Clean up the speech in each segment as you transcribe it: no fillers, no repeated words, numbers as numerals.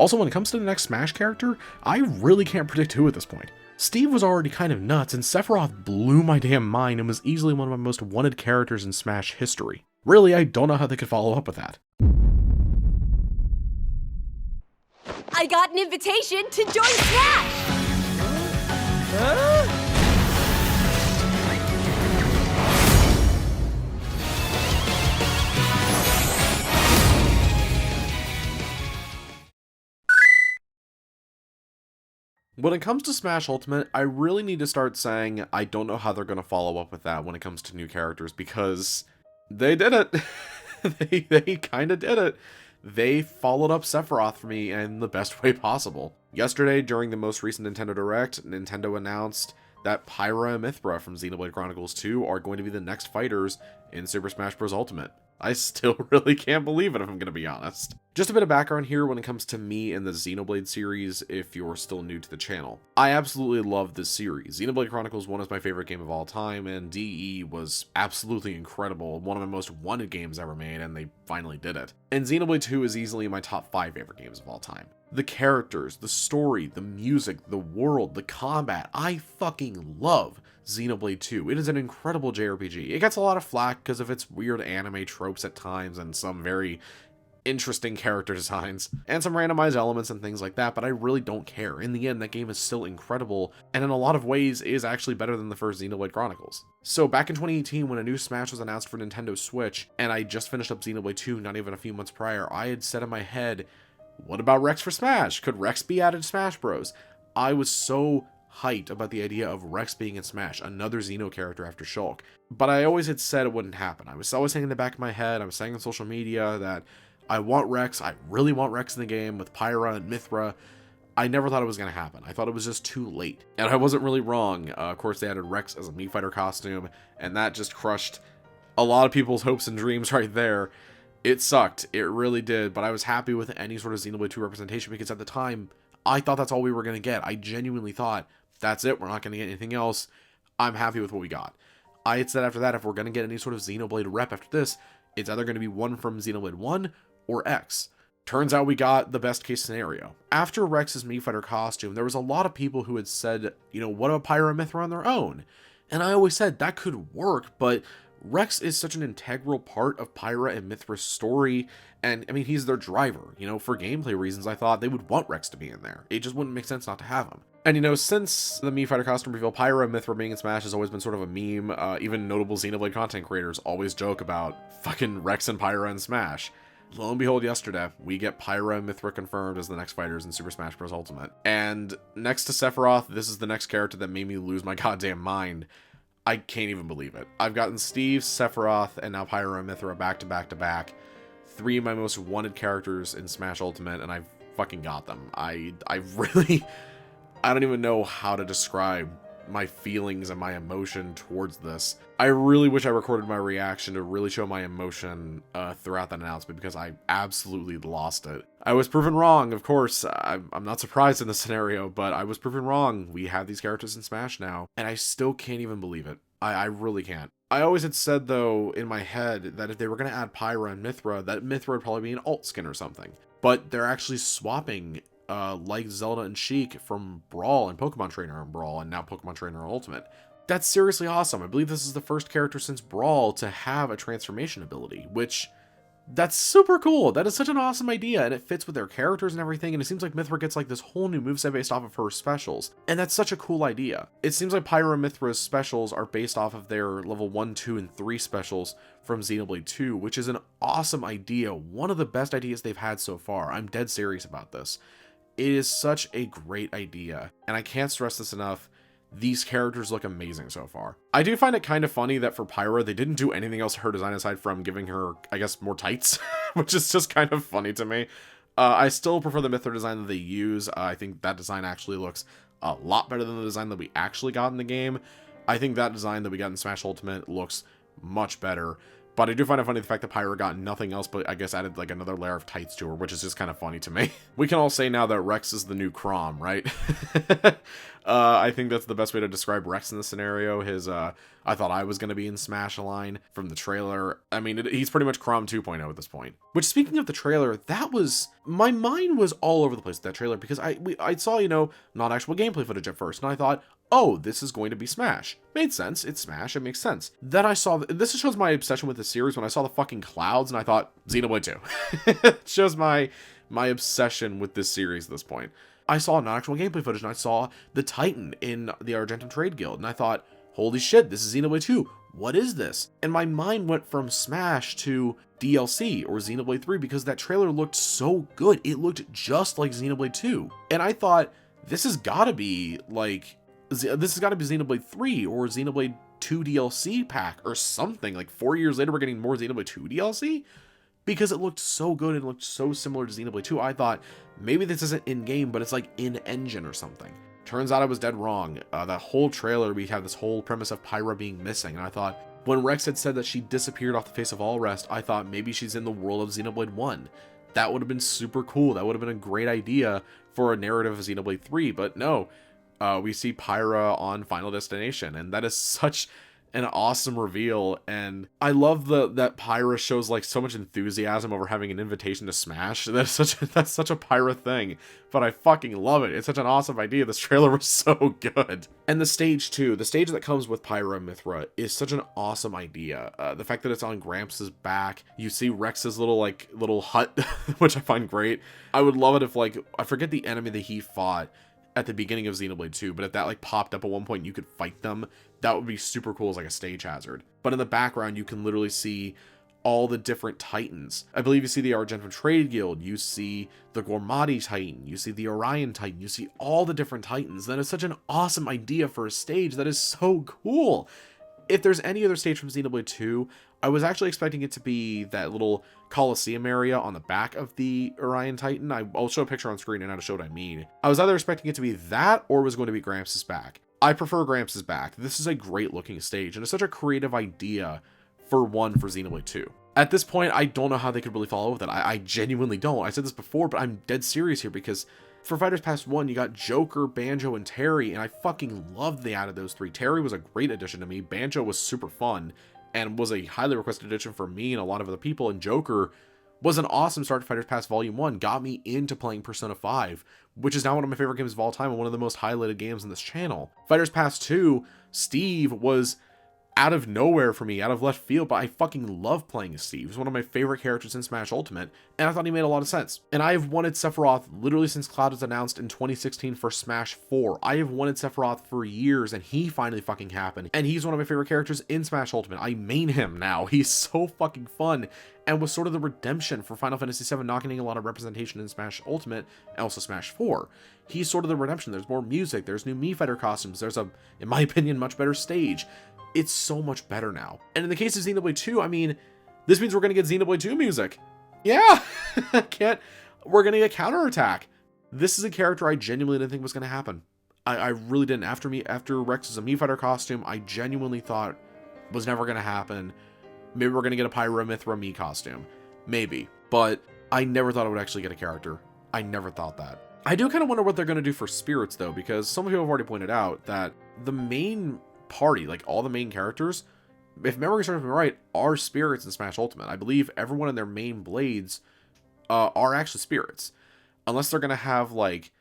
Also, when it comes to the next Smash character, I really can't predict who at this point. Steve was already kind of nuts, and Sephiroth blew my damn mind and was easily one of my most wanted characters in Smash history. Really, I don't know how they could follow up with that. I got an invitation to join Smash! When it comes to Smash Ultimate, I really need to start saying I don't know how they're going to follow up with that when it comes to new characters, because they did it. they kind of did it. They followed up Sephiroth for me in the best way possible. Yesterday, during the most recent Nintendo Direct, Nintendo announced that Pyra and Mythra from Xenoblade Chronicles 2 are going to be the next fighters in Super Smash Bros. Ultimate. I still really can't believe it, if I'm going to be honest. Just a bit of background here when it comes to me and the Xenoblade series, if you're still new to the channel. I absolutely love this series. Xenoblade Chronicles 1 is my favorite game of all time, and DE was absolutely incredible, one of my most wanted games ever made, and they finally did it. And Xenoblade 2 is easily my top 5 favorite games of all time. The characters, the story, the music, the world, the combat, I fucking love Xenoblade 2. It is an incredible JRPG. It gets a lot of flack because of its weird anime tropes at times and some very interesting character designs and some randomized elements and things like that, but I really don't care. In the end, that game is still incredible and in a lot of ways is actually better than the first Xenoblade Chronicles. So back in 2018, when a new Smash was announced for Nintendo Switch and I just finished up Xenoblade 2 not even a few months prior, I had said in my head, what about Rex for Smash? Could Rex be added to Smash Bros? I was so hyped about the idea of Rex being in Smash, another Xeno character after Shulk. But I always had said it wouldn't happen. I was always saying in the back of my head, I was saying on social media that I want Rex, I really want Rex in the game with Pyra and Mythra. I never thought it was going to happen. I thought it was just too late. And I wasn't really wrong. Of course, they added Rex as a Mii Fighter costume, and that just crushed a lot of people's hopes and dreams right there. It sucked. It really did, but I was happy with any sort of Xenoblade 2 representation because at the time, I thought that's all we were going to get. I genuinely thought, that's it, we're not going to get anything else. I'm happy with what we got. I had said after that, if we're going to get any sort of Xenoblade rep after this, it's either going to be one from Xenoblade 1 or X. Turns out we got the best case scenario. After Rex's Mii Fighter costume, there was a lot of people who had said, you know, what about Pyra and Mythra on their own? And I always said that could work, but Rex is such an integral part of Pyra and Mythra's story, and I mean, he's their driver. You know, for gameplay reasons, I thought they would want Rex to be in there. It just wouldn't make sense not to have him. And you know, since the Mii Fighter costume reveal, Pyra and Mythra being in Smash has always been sort of a meme. Even notable Xenoblade content creators always joke about fucking Rex and Pyra in Smash. Lo and behold, yesterday, we get Pyra and Mythra confirmed as the next fighters in Super Smash Bros. Ultimate. And next to Sephiroth, this is the next character that made me lose my goddamn mind. I can't even believe it. I've gotten Steve, Sephiroth, and now Pyra and Mythra back to back to back. 3 of my most wanted characters in Smash Ultimate, and I've fucking got them. I really... I don't even know how to describe my feelings and my emotion towards this. I really wish I recorded my reaction to really show my emotion throughout that announcement, because I absolutely lost it. I was proven wrong, of course. I'm not surprised in this scenario, but I was proven wrong. We have these characters in Smash now, and I still can't even believe it. I really can't. I always had said, though, in my head, that if they were going to add Pyra and Mythra, that Mythra would probably be an alt skin or something. But they're actually swapping like Zelda and Sheik from Brawl and Pokemon Trainer and Brawl, and now Pokemon Trainer Ultimate. That's seriously awesome. I believe this is the first character since Brawl to have a transformation ability, which, that's super cool. That is such an awesome idea, and it fits with their characters and everything, and it seems like Mythra gets like this whole new moveset based off of her specials, and that's such a cool idea. It seems like Pyra and Mythra's specials are based off of their level 1, 2, and 3 specials from Xenoblade 2, which is an awesome idea. One of the best ideas they've had so far. I'm dead serious about this. It is such a great idea, and I can't stress this enough. These characters look amazing so far. I do find it kind of funny that for Pyra, they didn't do anything else to her design aside from giving her, I guess, more tights, which is just kind of funny to me. I still prefer the Mythra design that they use. I think that design actually looks a lot better than the design that we actually got in the game. I think that design that we got in Smash Ultimate looks much better. But I do find it funny the fact that Pyra got nothing else but, I guess, added like another layer of tights to her, which is just kind of funny to me. We can all say now that Rex is the new Chrom, right? I think that's the best way to describe Rex in this scenario. His, I thought I was going to be in Smash line from the trailer. I mean, he's pretty much Chrom 2.0 at this point. Which, speaking of the trailer, my mind was all over the place with that trailer, because I saw, you know, not actual gameplay footage at first, and I thought, oh, this is going to be Smash. Made sense. It's Smash. It makes sense. Then I saw, this shows my obsession with the series, when I saw the fucking clouds, and I thought, Xenoblade 2. It shows my obsession with this series at this point. I saw non-actual gameplay footage, and I saw the Titan in the Argentum Trade Guild, and I thought, holy shit, this is Xenoblade 2. What is this? And my mind went from Smash to DLC or Xenoblade 3, because that trailer looked so good. It looked just like Xenoblade 2. And I thought, this has got to be Xenoblade 3 or Xenoblade 2 DLC pack or something. Like 4 years later, we're getting more Xenoblade 2 DLC? Because it looked so good and looked so similar to Xenoblade 2, I thought, maybe this isn't in-game, but it's like in-engine or something. Turns out I was dead wrong. That whole trailer, we have this whole premise of Pyra being missing, and I thought, when Rex had said that she disappeared off the face of all rest, I thought maybe she's in the world of Xenoblade 1. That would have been super cool. That would have been a great idea for a narrative of Xenoblade 3, but no. We see Pyra on Final Destination, and that is such an awesome reveal. And I love that Pyra shows like so much enthusiasm over having an invitation to Smash. That's such a Pyra thing, but I fucking love it. It's such an awesome idea. This trailer was so good. And the stage too, the stage that comes with Pyra and Mythra is such an awesome idea. The fact that it's on Gramps' back, you see Rex's little hut, which I find great. I would love it if, like, I forget the enemy that he fought at the beginning of Xenoblade 2, but if that like popped up at one point and you could fight them, that would be super cool as like a stage hazard. But in the background, you can literally see all the different Titans. I believe you see the Argentum Trade Guild, you see the Gormati Titan, you see the Orion Titan, you see all the different Titans. That is such an awesome idea for a stage. That is so cool. If there's any other stage from Xenoblade 2, I was actually expecting it to be that little Coliseum area on the back of the Orion Titan. I'll show a picture on screen and I'll show what I mean. I was either expecting it to be that or it was going to be Gramps' back. I prefer Gramps' back. This is a great looking stage, and it's such a creative idea for Xenoblade 2. At this point, I don't know how they could really follow with it. I genuinely don't. I said this before, but I'm dead serious here, because for Fighters Pass 1, you got Joker, Banjo, and Terry, and I fucking loved they added those three. Terry was a great addition to me. Banjo was super fun and was a highly requested addition for me and a lot of other people, and Joker was an awesome start to Fighters Pass Volume 1, got me into playing Persona 5, which is now one of my favorite games of all time and one of the most highlighted games in this channel. Fighters Pass 2, Steve was out of nowhere for me, out of left field, but I fucking love playing as Steve. He's one of my favorite characters in Smash Ultimate, and I thought he made a lot of sense. And I have wanted Sephiroth literally since Cloud was announced in 2016 for Smash 4. I have wanted Sephiroth for years, and he finally fucking happened. And he's one of my favorite characters in Smash Ultimate. I main him now. He's so fucking fun, and was sort of the redemption for Final Fantasy VII, not getting a lot of representation in Smash Ultimate, and also Smash 4. He's sort of the redemption. There's more music, there's new Mii Fighter costumes, there's a, in my opinion, much better stage. It's so much better now. And in the case of Xenoblade 2, I mean, this means we're going to get Xenoblade 2 music. Yeah, we're going to get Counterattack. This is a character I genuinely didn't think was going to happen. I really didn't. After Rex is a Mii Fighter costume, I genuinely thought was never going to happen. Maybe we're going to get a Pyra and Mythra Mii costume. Maybe. But I never thought I would actually get a character. I never thought that. I do kind of wonder what they're going to do for spirits, though, because some people have already pointed out that the main party, like all the main characters, if memory serves me right, are spirits in Smash Ultimate. I believe everyone in their main blades are actually spirits. Unless they're going to have, like,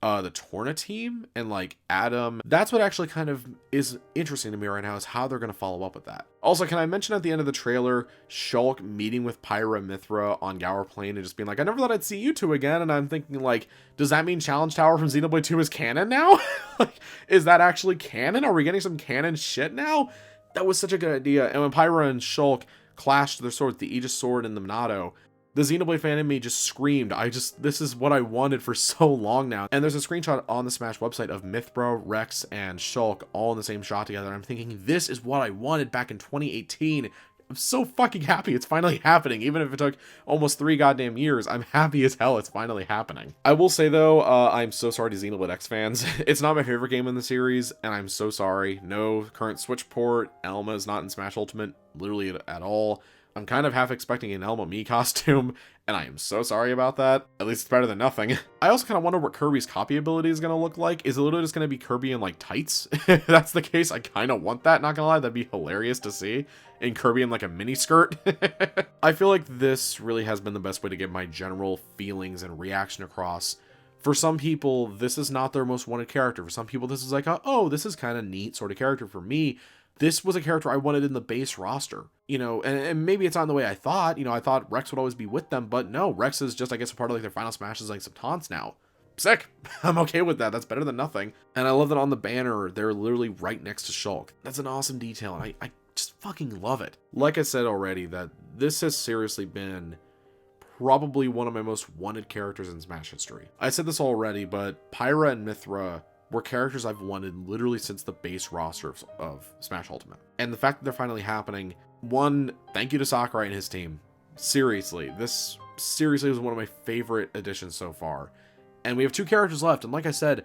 the Torna team and, like, Adam. That's what actually kind of is interesting to me right now, is how they're going to follow up with that. Also, can I mention at the end of the trailer, Shulk meeting with Pyra and Mythra on Gower Plain and just being like, I never thought I'd see you two again, and I'm thinking, like, does that mean Challenge Tower from Xenoblade 2 is canon now? Like, is that actually canon? Are we getting some canon shit now? That was such a good idea. And when Pyra and Shulk clashed their swords, the Aegis Sword and the Minato, the Xenoblade fan in me just screamed, this is what I wanted for so long now. And there's a screenshot on the Smash website of Mythra, Rex, and Shulk all in the same shot together. And I'm thinking, this is what I wanted back in 2018. I'm so fucking happy it's finally happening. Even if it took almost 3 goddamn years, I'm happy as hell it's finally happening. I will say though, I'm so sorry to Xenoblade X fans. It's not my favorite game in the series, and I'm so sorry. No current Switch port. Elma is not in Smash Ultimate, literally at all. I'm kind of half expecting an Elmo Me costume, and I am so sorry about that. At least it's better than nothing. I also kind of wonder what Kirby's copy ability is going to look like. Is it literally just going to be Kirby in, like, tights? If that's the case, I kind of want that, not gonna lie. That'd be hilarious to see. And Kirby in, like, a mini skirt. I feel like this really has been the best way to get my general feelings and reaction across. For some people, this is not their most wanted character. For some people, this is like, oh, this is kind of neat sort of character. For me, this was a character I wanted in the base roster, you know, and maybe it's not the way I thought. You know, I thought Rex would always be with them, but no, Rex is just, I guess, a part of, like, their final smashes, like, some taunts now. Sick. I'm okay with that. That's better than nothing. And I love that on the banner, they're literally right next to Shulk. That's an awesome detail, and I just fucking love it. Like I said already, that this has seriously been probably one of my most wanted characters in Smash history. I said this already, but Pyra and Mythra were characters I've wanted literally since the base roster of Smash Ultimate. And the fact that they're finally happening, one, thank you to Sakurai and his team. Seriously, this seriously was one of my favorite additions so far. And we have 2 characters left, and like I said,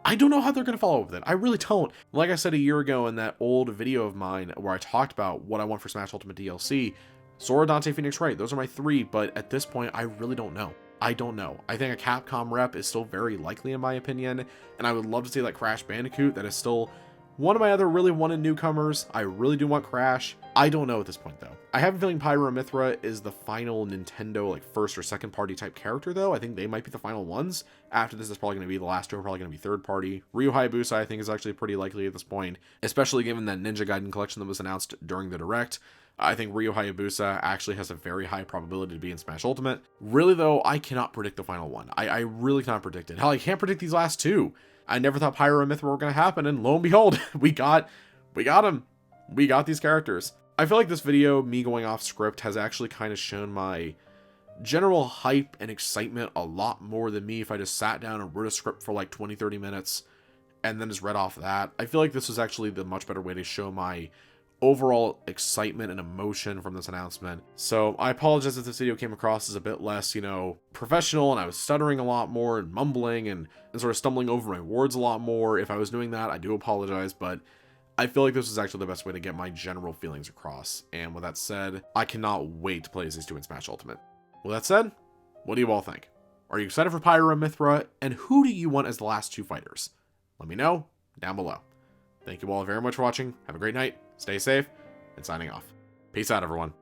I don't know how they're going to follow up with it. I really don't. Like I said a year ago in that old video of mine where I talked about what I want for Smash Ultimate DLC, Sora, Dante, Phoenix Wright, those are my 3, but at this point, I really don't know. I don't know. I think a Capcom rep is still very likely in my opinion, and I would love to see like Crash Bandicoot. That is still one of my other really wanted newcomers. I really do want Crash. I don't know at this point though. I have a feeling Pyra and Mythra is the final Nintendo like first or second party type character though. I think they might be the final ones. After this is probably going to be the last 2 are probably going to be third party. Ryu Hayabusa I think is actually pretty likely at this point, especially given that Ninja Gaiden collection that was announced during the Direct. I think Ryu Hayabusa actually has a very high probability to be in Smash Ultimate. Really though, I cannot predict the final one. I really cannot predict it. Hell, I can't predict these last 2. I never thought Pyra and Mythra were going to happen, and lo and behold, we got them. We got these characters. I feel like this video, me going off script, has actually kind of shown my general hype and excitement a lot more than me if I just sat down and wrote a script for like 20-30 minutes and then just read off that. I feel like this was actually the much better way to show my overall excitement and emotion from this announcement. So I apologize if this video came across as a bit less, you know, professional, and I was stuttering a lot more and mumbling and sort of stumbling over my words a lot more. If I was doing that, I do apologize, but I feel like this was actually the best way to get my general feelings across. And with that said, I cannot wait to play as these 2 in Smash Ultimate. With that said, what do you all think? Are you excited for Pyra and Mythra, and who do you want as the last 2 fighters? Let me know down below. Thank you all very much for watching. Have a great night. Stay safe, and signing off. Peace out, everyone.